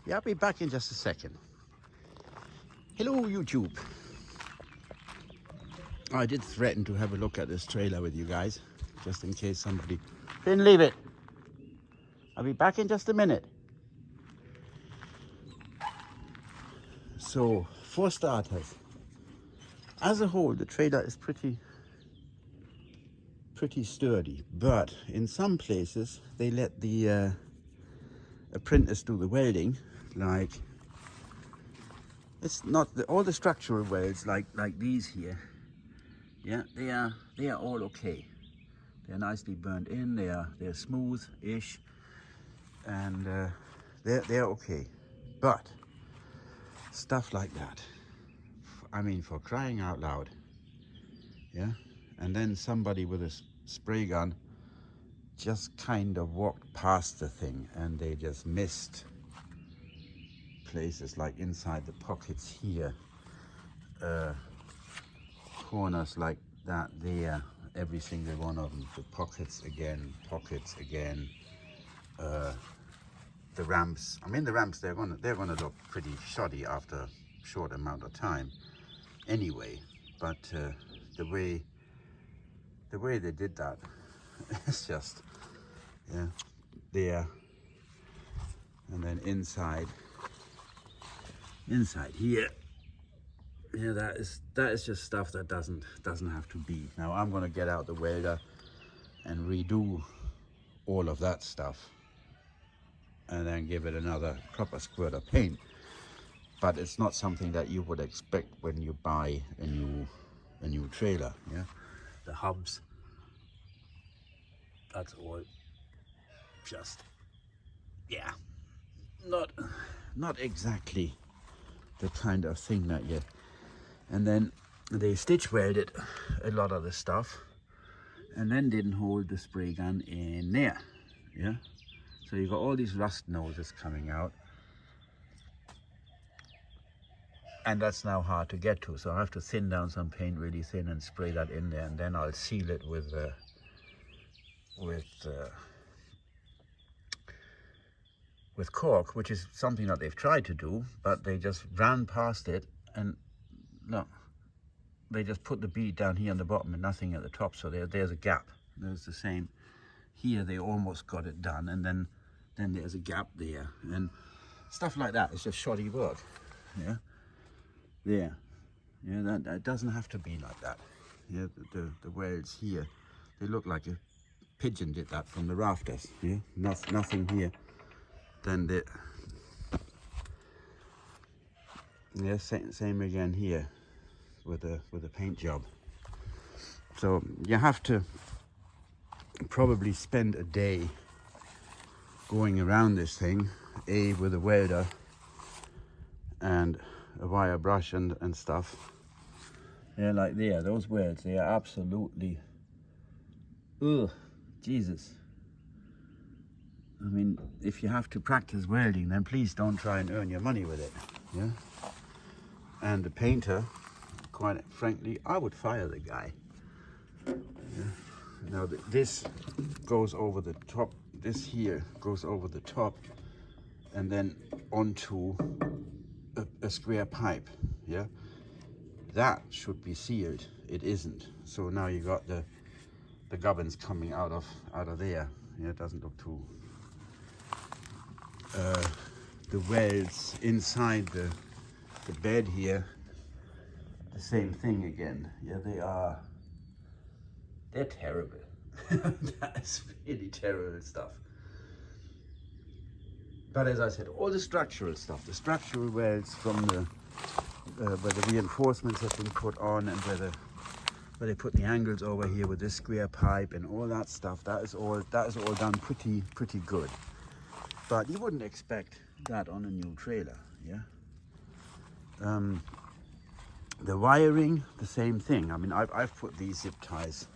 Yeah, I'll be back in just a second. Hello, YouTube. I did threaten to have a look at this trailer with you guys, just in case somebody didn't leave it. I'll be back in just a minute. So, for starters, as a whole, the trailer is pretty sturdy, but in some places they let the apprentice do the welding. Like, it's not all the structural welds like these here. Yeah, they are all okay. They're nicely burned in. They're smooth-ish, and they're okay. But stuff like that, I mean, for crying out loud, yeah. And then somebody with a spray gun just kind of walked past the thing, and they just missed places like inside the pockets here, corners like that there, every single one of them, the pockets again, the ramps. I mean, the ramps, they're gonna look pretty shoddy after a short amount of time anyway, but the way they did that, it's just, yeah, there, and then inside here, yeah, that is just stuff that doesn't have to be. Now I'm gonna get out the welder and redo all of that stuff, and then give it another proper squirt of paint. But it's not something that you would expect when you buy a new trailer. Yeah, the hubs, that's all just, yeah, not exactly the kind of thing that you. And then they stitch welded a lot of the stuff, and then didn't hold the spray gun in there. Yeah, so you got all these rust noses coming out, and that's now hard to get to. So I have to thin down some paint really thin and spray that in there, and then I'll seal it with cork, which is something that they've tried to do, but they just ran past it, and look, they just put the bead down here on the bottom and nothing at the top. So there's a gap. There's the same here. They almost got it done, and then there's a gap there, and stuff like that. It's just shoddy work. Yeah, there. Yeah, that doesn't have to be like that. Yeah, the welds here, they look like a pigeon did that from the rafters. Yeah, nothing here. Then yeah, same again here with the paint job. So you have to probably spend a day going around this thing, with a welder and a wire brush and stuff. Yeah, like there, those welds, they are absolutely, ugh, Jesus. I mean, if you have to practice welding, then please don't try and earn your money with it. Yeah. And the painter, quite frankly, I would fire the guy. Yeah. Now this goes over the top. This here goes over the top, and then onto a square pipe. Yeah. That should be sealed. It isn't. So now you got the gubbins coming out of there. Yeah, it doesn't look too. The welds inside the bed here, the same thing again. Yeah, they're terrible. That's really terrible stuff. But as I said, all the structural stuff, the structural welds from where the reinforcements have been put on, and where they put the angles over here with this square pipe and all that stuff, that is all done pretty good. But you wouldn't expect that on a new trailer. Yeah. The wiring, the same thing. I mean, I've put these zip ties.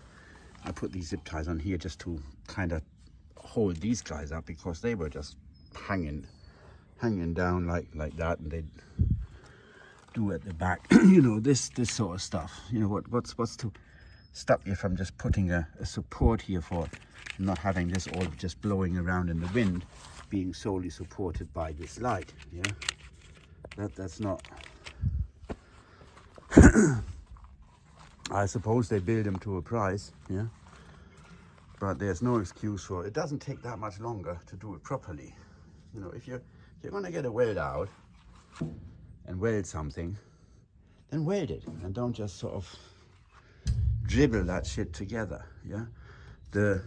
I put these zip ties on here just to kind of hold these guys up, because they were just hanging down like that, and they'd do at the back. You know, this sort of stuff. You know, what's to stop you from just putting a support here for not having this all just blowing around in the wind, being solely supported by this light. Yeah, that's not. I suppose they build them to a price. Yeah, but there's no excuse for it. It doesn't take that much longer to do it properly. You know, if you're going to get a weld out and weld something, then weld it, and don't just sort of dribble that shit together. Yeah, the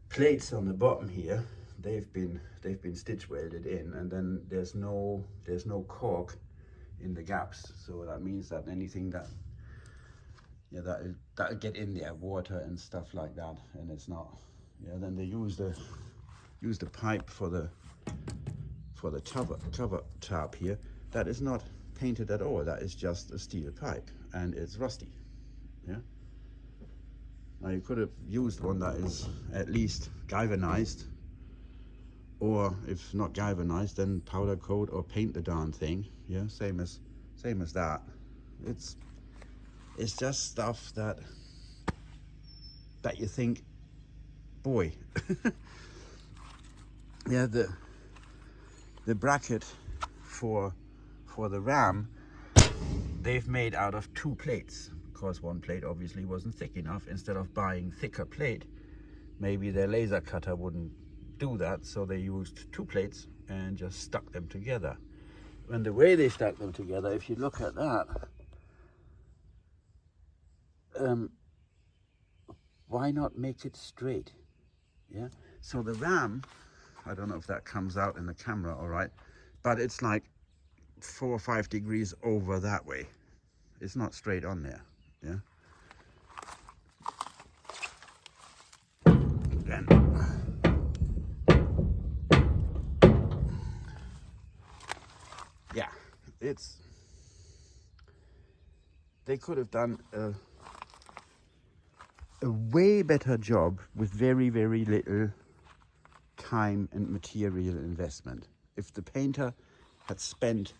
plates on the bottom here, they've been stitch welded in, and then there's no cork in the gaps, so that means that anything that that'll get in there, water and stuff like that, and it's not. Yeah, then they use the pipe for the cover top here. That is not painted at all. That is just a steel pipe, and it's rusty. Yeah. Now you could have used one that is at least galvanized, or if not galvanized, then powder coat or paint the darn thing. Yeah, same as that. It's just stuff that you think, boy. Yeah, the bracket for the ram, they've made out of 2 plates, because one plate obviously wasn't thick enough. Instead of buying thicker plate, maybe their laser cutter wouldn't do that, so they used 2 plates and just stuck them together. And the way they stuck them together, if you look at that, why not make it straight? Yeah, so the ram, I don't know if that comes out in the camera all right, but it's like 4 or 5 degrees over that way. It's not straight on there. Yeah. And yeah, they could have done a way better job with very, very little time and material investment. If the painter had spent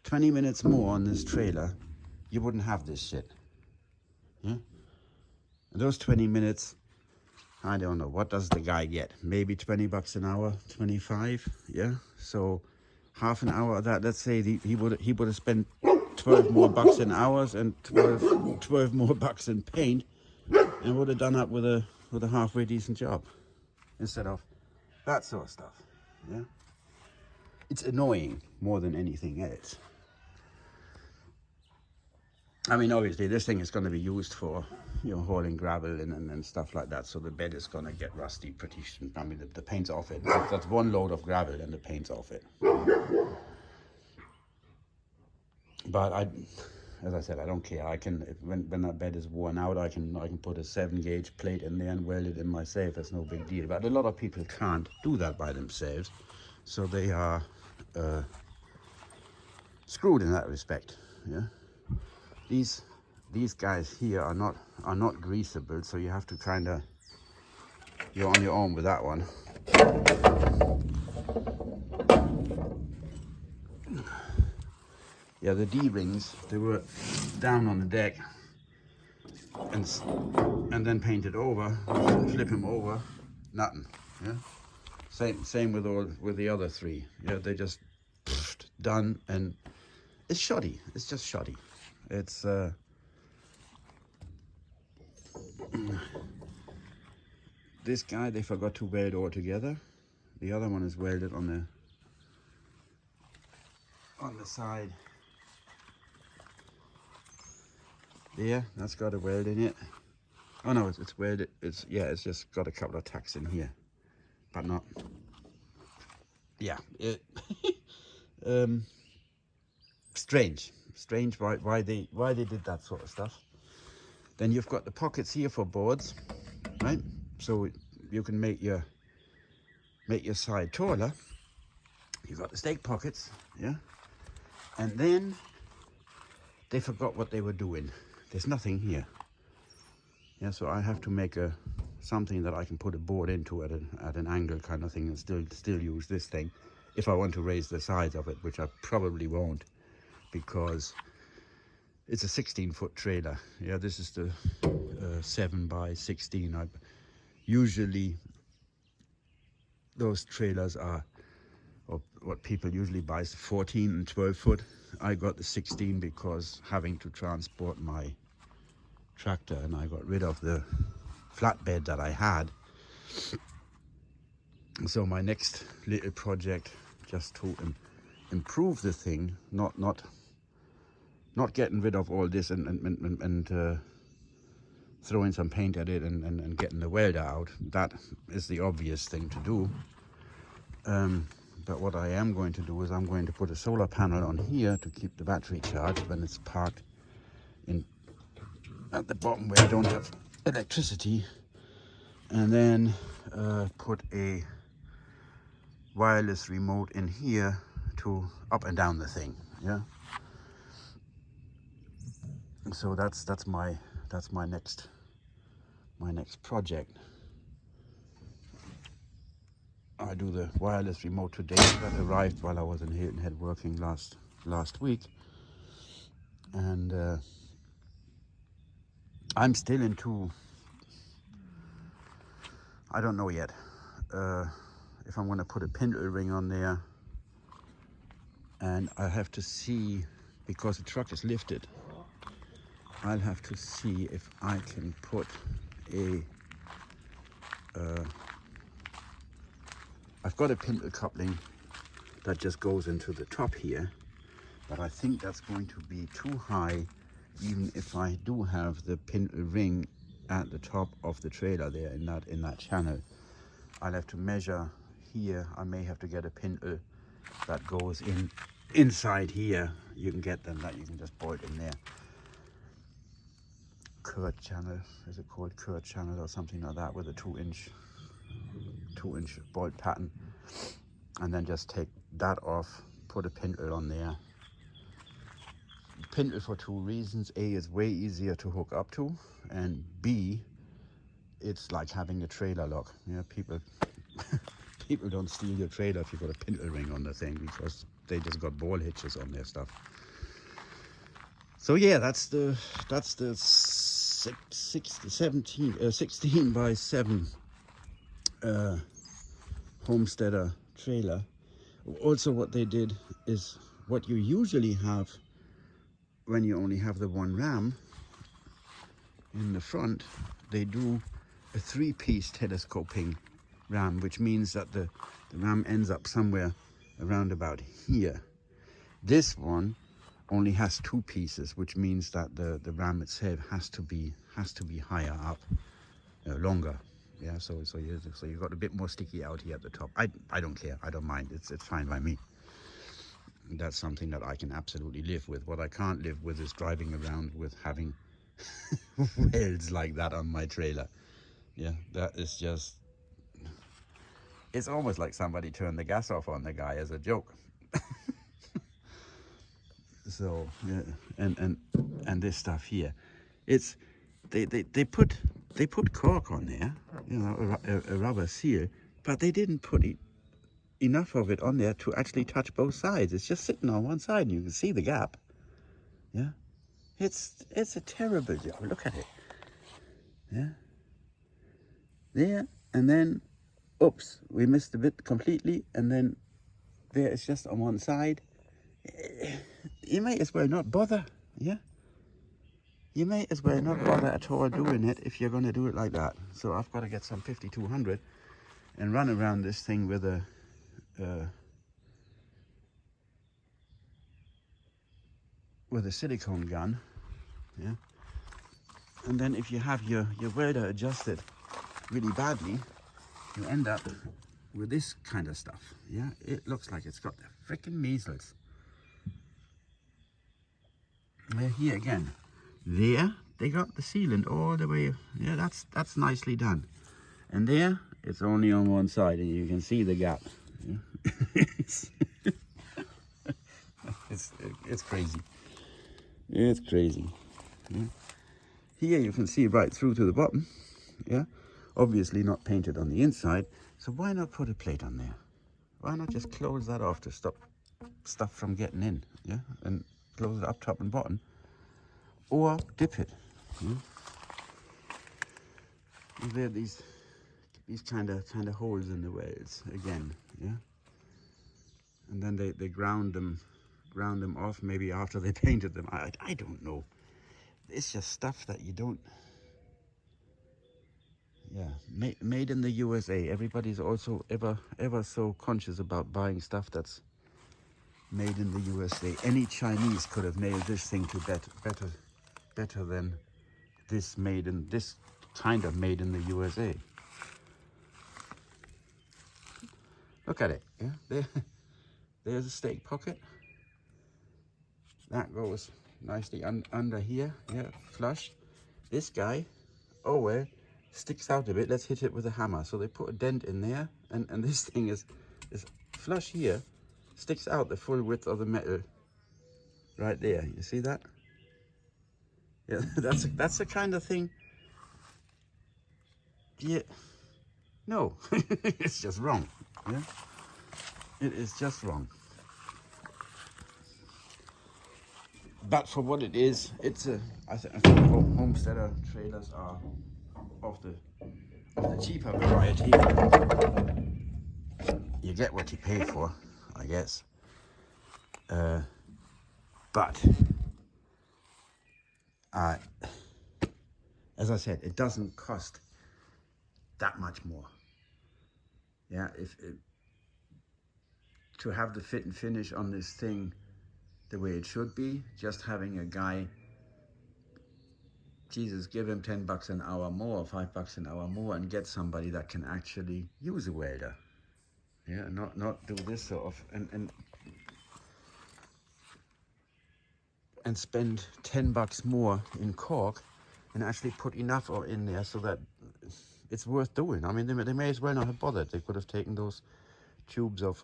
20 minutes more on this trailer, you wouldn't have this shit. Yeah? And those 20 minutes, I don't know, what does the guy get? Maybe 20 bucks an hour, 25, yeah? So half an hour of that, let's say he would have spent 12 more bucks in hours and 12 more bucks in paint, and would have done up with a halfway decent job instead of that sort of stuff. Yeah, it's annoying more than anything else. I mean, obviously this thing is going to be used for, you know, hauling gravel and stuff like that, so the bed is going to get rusty pretty soon. I mean, the paint's off it. That's one load of gravel and the paint's off it. But as I said, I don't care. I can, when that bed is worn out, I can put a 7-gauge plate in there and weld it in myself. That's no big deal. But a lot of people can't do that by themselves, so they are screwed in that respect. Yeah, these guys here are not greasable, so you have to kind of, you're on your own with that one. Yeah, the D-rings, they were down on the deck and then painted over. Flip them over, nothing. Yeah, same with the other 3. Yeah, they just done, and it's shoddy. It's just shoddy. It's this guy, they forgot to weld all together. The other one is welded on the side. There, that's got a weld in it. Oh no, it's welded. It's just got a couple of tacks in here, but not. Yeah, it. Strange why they did that sort of stuff. Then you've got the pockets here for boards, right? So you can make your side taller. You've got the stake pockets, yeah. And then they forgot what they were doing. There's nothing here. Yeah, so I have to make something that I can put a board into at an angle kind of thing, and still use this thing if I want to raise the sides of it, which I probably won't, because it's a 16-foot trailer. Yeah, this is the 7 by 16. I usually those trailers are, or what people usually buy is 14 and 12 foot. I got the 16 because having to transport my tractor, and I got rid of the flatbed that I had. So my next little project, just to improve the thing, not getting rid of all this and throwing some paint at it and getting the welder out. That is the obvious thing to do. But what I am going to do is I'm going to put a solar panel on here to keep the battery charged when it's parked at the bottom where I don't have electricity, and then put a wireless remote in here to up and down the thing. Yeah. So that's my next project. I do the wireless remote today. That arrived while I was in Hilton Head working last week, and I'm still into, I don't know yet if I'm going to put a pintle ring on there, and I have to see, because the truck is lifted, I'll have to see if I can put a I've got a pintle coupling that just goes into the top here, but I think that's going to be too high, even if I do have the pintle ring at the top of the trailer there in that channel. I'll have to measure here. I may have to get a pintle that goes inside here. You can get them that you can just bolt in there. Curd channel, is it called curd channel or something like that, with a 2-inch bolt pattern, and then just take that off, put a pintle on there. Pintle for two reasons: A, is way easier to hook up to, and B, it's like having a trailer lock. Yeah, people don't steal your trailer if you got a pintle ring on the thing, because they just got ball hitches on their stuff. So yeah, that's the 16 by 7 Homesteader trailer. Also, what they did is what you usually have when you only have the one ram in the front. They do a 3-piece telescoping ram, which means that the ram ends up somewhere around about here. This one only has 2 pieces, which means that the ram itself has to be higher up, longer. Yeah, so you got a bit more sticky out here at the top. I don't care. I don't mind. It's fine by me. That's something that I can absolutely live with. What I can't live with is driving around with having welds like that on my trailer. Yeah, that is just, it's almost like somebody turned the gas off on the guy as a joke. So yeah, and this stuff here, it's they put cork on there, you know, a rubber seal, but they didn't put enough of it on there to actually touch both sides. It's just sitting on one side and you can see the gap. Yeah, it's a terrible job. Look at it. Yeah, there, and then oops, we missed a bit completely, and then there it's just on one side. You may as well not bother. Yeah, you may as well not bother at all doing it if you're going to do it like that. So I've got to get some 5200 and run around this thing with a silicone gun. Yeah, and then if you have your welder adjusted really badly, you end up with this kind of stuff. Yeah, it looks like it's got the freaking measles. Here again, there they got the sealant all the way. Yeah, that's nicely done. And there it's only on one side, and you can see the gap. Yeah. it's crazy. It's crazy. Yeah. Here you can see right through to the bottom. Yeah, obviously not painted on the inside. So why not put a plate on there? Why not just close that off to stop stuff from getting in? Yeah, and close it up top and bottom, or dip it. Yeah? There are these these kind of holes in the welds again, yeah. And then they ground them off maybe after they painted them. I don't know. It's just stuff that you don't. Yeah, made in the USA. Everybody's also ever so conscious about buying stuff that's made in the USA. Any Chinese could have nailed this thing to better than this kind of made in the USA. Look at it. Yeah, there's a stake pocket. That goes nicely under here. Yeah, flush. This guy, oh well, sticks out a bit. Let's hit it with a hammer. So they put a dent in there, and this thing is flush here, sticks out the full width of the metal right there. You see that? Yeah, that's the kind of thing. Yeah, no, it's just wrong. Yeah, it is just wrong. But for what it is, it's I think Homesteader trailers are of the cheaper variety. You get what you pay for, I guess. But as I said, it doesn't cost that much more. Yeah, to have the fit and finish on this thing the way it should be, just having a guy, Jesus, give him $10 an hour more, $5 an hour more, and get somebody that can actually use a welder. Yeah, not do this sort of and spend $10 more in caulk and actually put enough in there so that it's worth doing. I mean, they may as well not have bothered. They could have taken those tubes of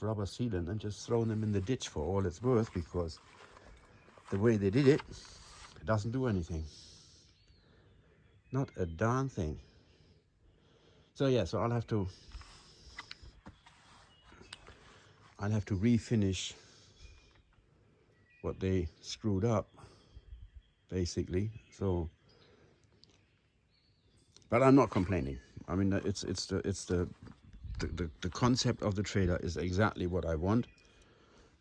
rubber sealant and just thrown them in the ditch for all it's worth, because the way they did it doesn't do anything. Not a darn thing. So yeah, so I'll have to refinish what they screwed up, basically. So, but I'm not complaining. I mean, it's the concept of the trailer is exactly what I want.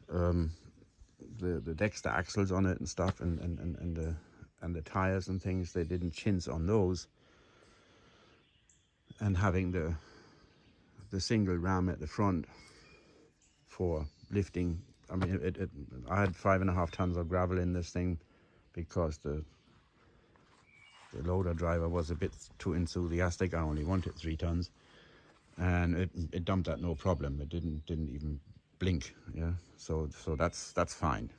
The Dexter axles on it and stuff, and the tires and things, they didn't chintz on those. And having the single ram at the front for lifting. I mean, I had 5.5 tons of gravel in this thing because the loader driver was a bit too enthusiastic. I only wanted 3 tons, and it dumped that no problem. It didn't even blink. Yeah, so that's fine.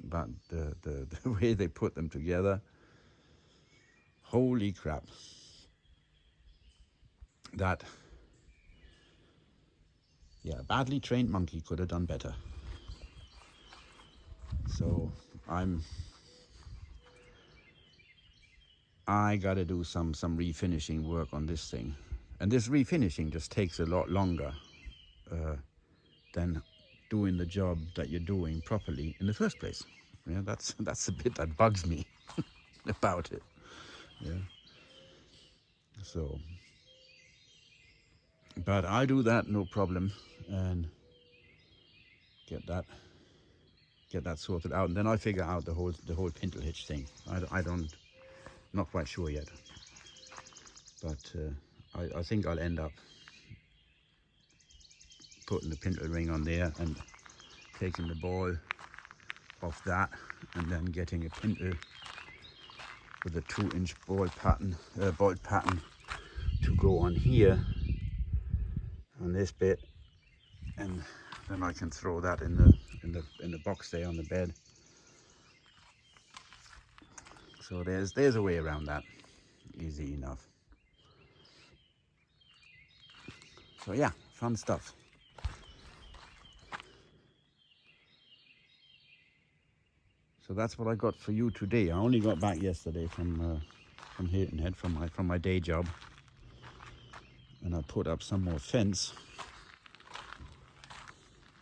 But the way they put them together, holy crap! That, yeah, a badly trained monkey could have done better. So I gotta do some refinishing work on this thing, and this refinishing just takes a lot longer than doing the job that you're doing properly in the first place. Yeah, that's the bit that bugs me about it. Yeah. So, but I do that no problem, and get that sorted out, and then I figure out the whole pintle hitch thing. Not quite sure yet, but I think I'll end up putting the pintle ring on there and taking the ball off that, and then getting a pintle with a 2-inch bolt pattern to go on here on this bit, and then I can throw that in the box there on the bed. So there's a way around that, easy enough. So yeah, fun stuff. So that's what I got for you today. I only got back yesterday from Hilton Head, from my day job, and I put up some more fence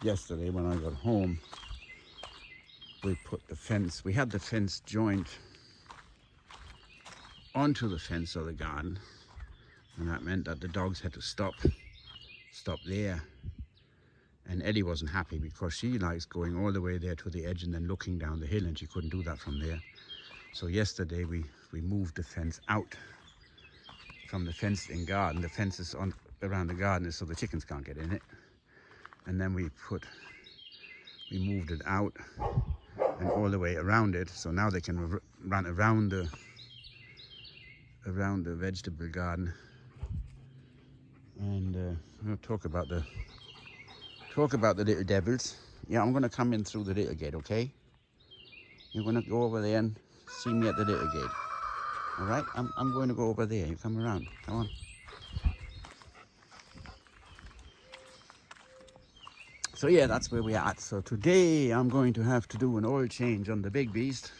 yesterday when I got home. We had the fence joint onto the fence of the garden, and that meant that the dogs had to stop there. And Eddie wasn't happy because she likes going all the way there to the edge and then looking down the hill, and she couldn't do that from there. So yesterday we moved the fence out from the fenced-in garden. The fence is on around the garden is so the chickens can't get in it. And then we moved it out and all the way around it, so now they can run around the vegetable garden. And we'll talk about the little devils. Yeah, I'm gonna come in through the little gate, okay? You're gonna go over there and see me at the little gate. All right, I'm going to go over there. You come around, come on. So yeah, that's where we're at. So today I'm going to have to do an oil change on the big beast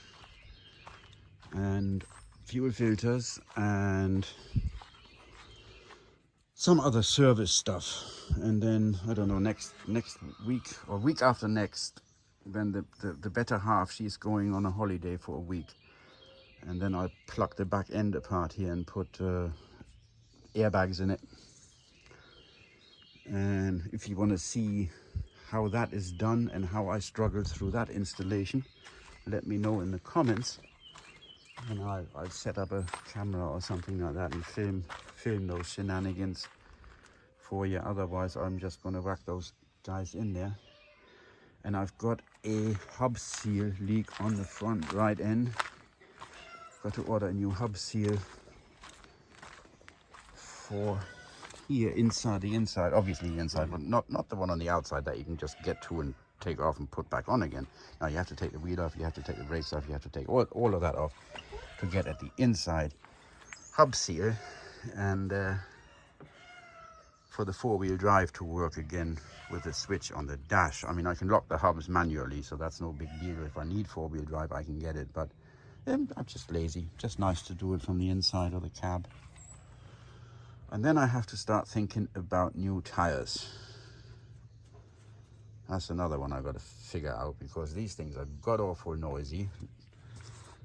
and fuel filters and some other service stuff. And then, I don't know, next week or week after next, then the better half, she's going on a holiday for a week. And then I pluck the back end apart here and put airbags in it. And if you want to see how that is done and how I struggled through that installation, let me know in the comments, and I'll set up a camera or something like that and film those shenanigans for you. Otherwise I'm just going to whack those guys in there. And I've got a hub seal leak on the front right end. Got to order a new hub seal for here inside the inside, obviously the inside, but not the one on the outside that you can just get to and take off and put back on again. Now you have to take the wheel off, you have to take the brakes off, you have to take all of that off to get at the inside hub seal. And for the four-wheel drive to work again with the switch on the dash, I mean, I can lock the hubs manually, so that's no big deal. If I need four-wheel drive, I can get it, but I'm just lazy. Just nice to do it from the inside of the cab. And then I have to start thinking about new tires. That's another one I got to figure out, because these things are god-awful noisy.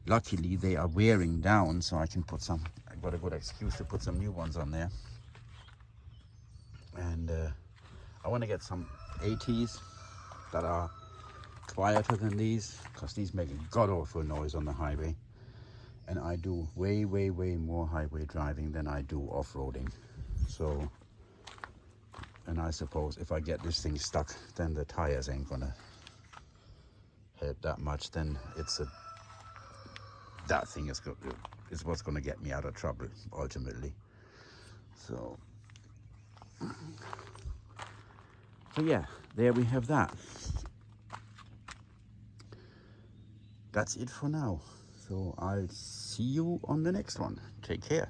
Luckily they are wearing down, so I can put some, I got a good excuse to put some new ones on there. And I want to get some ATs that are quieter than these, because these make a god-awful noise on the highway. And I do way more highway driving than I do off-roading. So, and I suppose if I get this thing stuck, then the tires ain't gonna help that much. Then that thing is what's gonna get me out of trouble ultimately. So yeah, there we have that. That's it for now. So I'll see you on the next one. Take care.